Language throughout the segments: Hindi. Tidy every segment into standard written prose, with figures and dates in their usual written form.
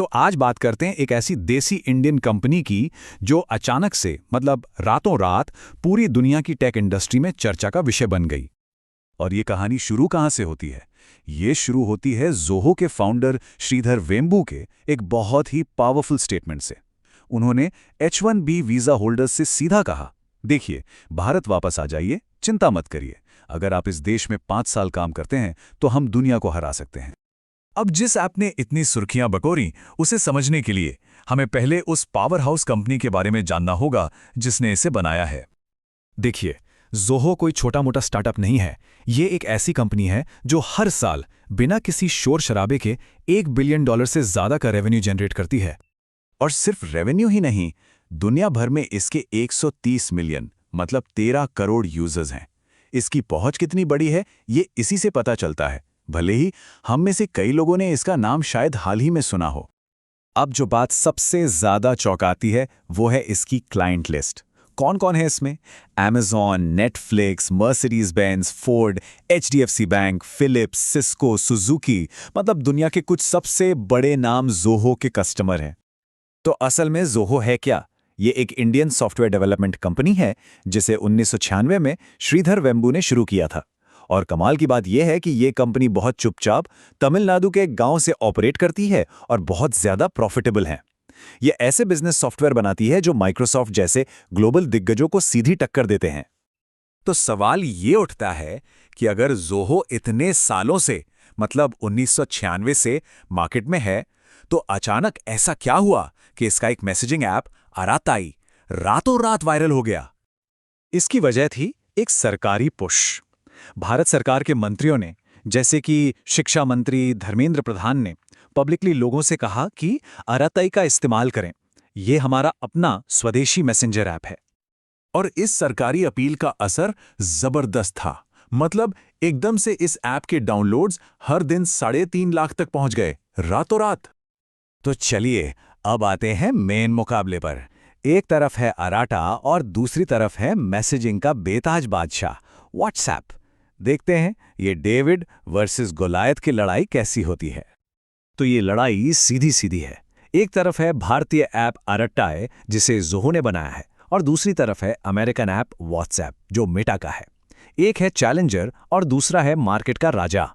तो आज बात करते हैं एक ऐसी देसी इंडियन कंपनी की जो अचानक से मतलब रातों रात पूरी दुनिया की टेक इंडस्ट्री में चर्चा का विषय बन गई। और ये कहानी शुरू कहाँ से होती है? ये शुरू होती है ज़ोहो के फाउंडर श्रीधर वेम्बू के एक बहुत ही पावरफुल स्टेटमेंट से। उन्होंने H1B वीज़ा होल्डर्स से सीधा कहा, देखिए, भारत वापस आ जाइए, चिंता मत करिए। अगर आप इस देश में 5 साल काम करते हैं तो हम दुनिया को हरा सकते हैं। अब जिस ऐप ने इतनी सुर्खियां बटोरी, उसे समझने के लिए हमें पहले उस पावर हाउस कंपनी के बारे में जानना होगा जिसने इसे बनाया है। देखिए, ज़ोहो कोई छोटा मोटा स्टार्टअप नहीं है। ये एक ऐसी कंपनी है जो हर साल बिना किसी शोर शराबे के $1 बिलियन से ज़्यादा का रेवेन्यू जनरेट करती है। और सिर्फ रेवेन्यू ही नहीं, दुनिया भर में इसके 130 मिलियन मतलब 13 करोड़ यूजर्स हैं। इसकी पहुंच कितनी बड़ी है ये इसी से पता चलता है, भले ही हम में से कई लोगों ने इसका नाम शायद हाल ही में सुना हो। अब जो बात सबसे ज्यादा चौंकाती है वो है इसकी क्लाइंट लिस्ट। कौन कौन है इसमें? Amazon, Netflix, Mercedes Benz, Ford, HDFC bank, Philips, Cisco, Suzuki, मतलब दुनिया के कुछ सबसे बड़े नाम ज़ोहो के कस्टमर हैं। तो असल में ज़ोहो है क्या? ये एक इंडियन सॉफ्टवेयर डेवलपमेंट कंपनी है जिसे 1996 में श्रीधर वेम्बू ने शुरू किया था। और कमाल की बात यह है कि ये कंपनी बहुत चुपचाप तमिलनाडु के एक गांव से ऑपरेट करती है और बहुत ज्यादा प्रॉफिटेबल है। ये ऐसे बिजनेस सॉफ्टवेयर बनाती है जो माइक्रोसॉफ्ट जैसे ग्लोबल दिग्गजों को सीधी टक्कर देते हैं। तो सवाल ये उठता है कि अगर ज़ोहो इतने सालों से मतलब 1996 से मार्केट में है, तो अचानक ऐसा क्या हुआ कि इसका एक मैसेजिंग ऐप अराताई रातों रात वायरल हो गया? इसकी वजह थी एक सरकारी पुश। भारत सरकार के मंत्रियों ने, जैसे कि शिक्षा मंत्री धर्मेंद्र प्रधान ने, पब्लिकली लोगों से कहा कि अराताई का इस्तेमाल करें, यह हमारा अपना स्वदेशी मैसेंजर ऐप है। और इस सरकारी अपील का असर जबरदस्त था। मतलब एकदम से इस ऐप के डाउनलोड्स हर दिन 3.5 लाख तक पहुंच गए, रातों रात। तो चलिए अब आते हैं मेन मुकाबले पर। एक तरफ है अराटा और दूसरी तरफ है मैसेजिंग का बेताज बादशाह व्हाट्सएप। देखते हैं ये डेविड वर्सेस गोलायत की लड़ाई कैसी होती है। तो ये लड़ाई सीधी सीधी है। एक तरफ है भारतीय ऐप अराटाई जिसे ज़ोहो ने बनाया है, और दूसरी तरफ है अमेरिकन ऐप व्हाट्सएप जो मेटा का है। एक है चैलेंजर और दूसरा है मार्केट का राजा।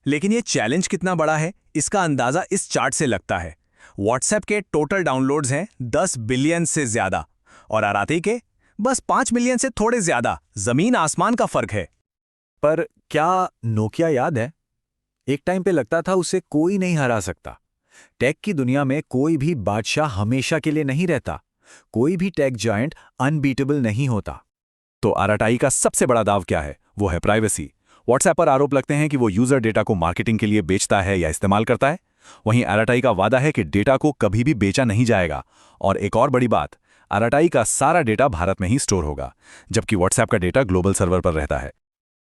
लेकिन ये चैलेंज कितना बड़ा है इसका अंदाजा इस चार्ट से लगता है। व्हाट्सएप के टोटल डाउनलोड्स हैं 10 बिलियन से ज्यादा और अराताई के बस 5 मिलियन से थोड़े ज्यादा। जमीन आसमान का फर्क है। पर क्या नोकिया याद है? एक टाइम पे लगता था उसे कोई नहीं हरा सकता। टेक की दुनिया में कोई भी बादशाह हमेशा के लिए नहीं रहता। कोई भी टेक जायंट अनबीटेबल नहीं होता। तो अराटाई का सबसे बड़ा दाव क्या है? वो है प्राइवेसी। व्हाट्सएप पर आरोप लगते हैं कि वो यूजर डेटा को मार्केटिंग के लिए बेचता है या इस्तेमाल करता है। वहीं अराटाई का वादा है कि डेटा को कभी भी बेचा नहीं जाएगा। और एक और बड़ी बात, अराटाई का सारा डेटा भारत में ही स्टोर होगा, जबकि व्हाट्सएप का डेटा ग्लोबल सर्वर पर रहता है।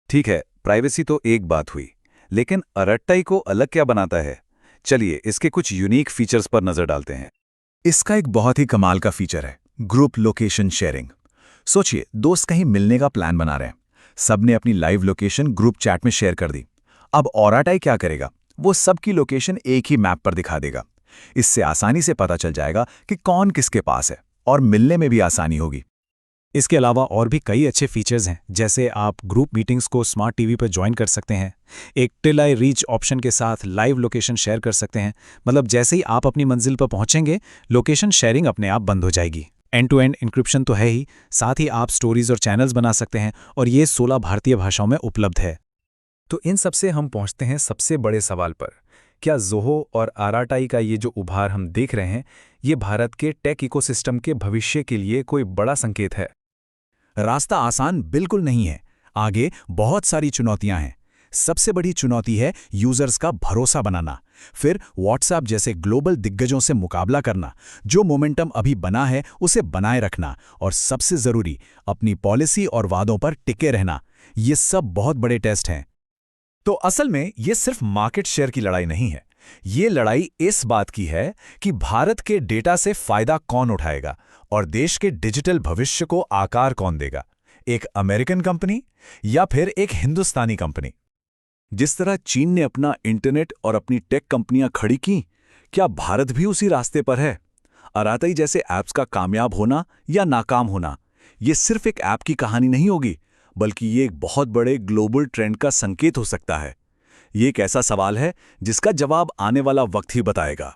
ठीक है, प्राइवेसी तो एक बात हुई, लेकिन अराटाई को अलग क्या बनाता है? चलिए इसके कुछ यूनिक फीचर्स पर नजर डालते हैं। इसका एक बहुत ही कमाल का फीचर है ग्रुप लोकेशन शेयरिंग। सोचिए, दोस्त कहीं मिलने का प्लान बना रहे हैं, सबने अपनी लाइव लोकेशन ग्रुप चैट में शेयर कर दी। अब अराटाई क्या करेगा? वो सबकी लोकेशन एक ही मैप पर दिखा देगा। इससे आसानी से पता चल जाएगा कि कौन किसके पास है और मिलने में भी आसानी होगी। इसके अलावा और भी कई अच्छे फीचर्स हैं, जैसे आप ग्रुप मीटिंग्स को स्मार्ट टीवी पर ज्वाइन कर सकते हैं। एक टिल आई रीच ऑप्शन के साथ लाइव लोकेशन शेयर कर सकते हैं। मतलब जैसे ही आप अपनी मंजिल पर पहुंचेंगे, लोकेशन शेयरिंग अपने आप बंद हो जाएगी। एंड टू एंड इंक्रिप्शन तो है ही, साथ ही आप स्टोरीज और चैनल्स बना सकते हैं, और ये 16 भारतीय भाषाओं में उपलब्ध है। तो इन सबसे हम पहुंचते हैं सबसे बड़े सवाल पर। क्या ज़ोहो और अराटाई का ये जो उभार हम देख रहे हैं, ये भारत के टेक इकोसिस्टम के भविष्य के लिए कोई बड़ा संकेत है? रास्ता आसान बिल्कुल नहीं है। आगे बहुत सारी चुनौतियां हैं। सबसे बड़ी चुनौती है यूजर्स का भरोसा बनाना, फिर व्हाट्सएप जैसे ग्लोबल दिग्गजों से मुकाबला करना, जो मोमेंटम अभी बना है उसे बनाए रखना, और सबसे जरूरी अपनी पॉलिसी और वादों पर टिके रहना। ये सब बहुत बड़े टेस्ट हैं। तो असल में ये सिर्फ मार्केट शेयर की लड़ाई नहीं है। ये लड़ाई इस बात की है कि भारत के डेटा से फायदा कौन उठाएगा और देश के डिजिटल भविष्य को आकार कौन देगा, एक अमेरिकन कंपनी या फिर एक हिंदुस्तानी कंपनी। जिस तरह चीन ने अपना इंटरनेट और अपनी टेक कंपनियां खड़ी की, क्या भारत भी उसी रास्ते पर है? अराताई जैसे ऐप्स का कामयाब होना या नाकाम होना, ये सिर्फ एक ऐप की कहानी नहीं होगी, बल्कि ये एक बहुत बड़े ग्लोबल ट्रेंड का संकेत हो सकता है। ये एक ऐसा सवाल है जिसका जवाब आने वाला वक्त ही बताएगा।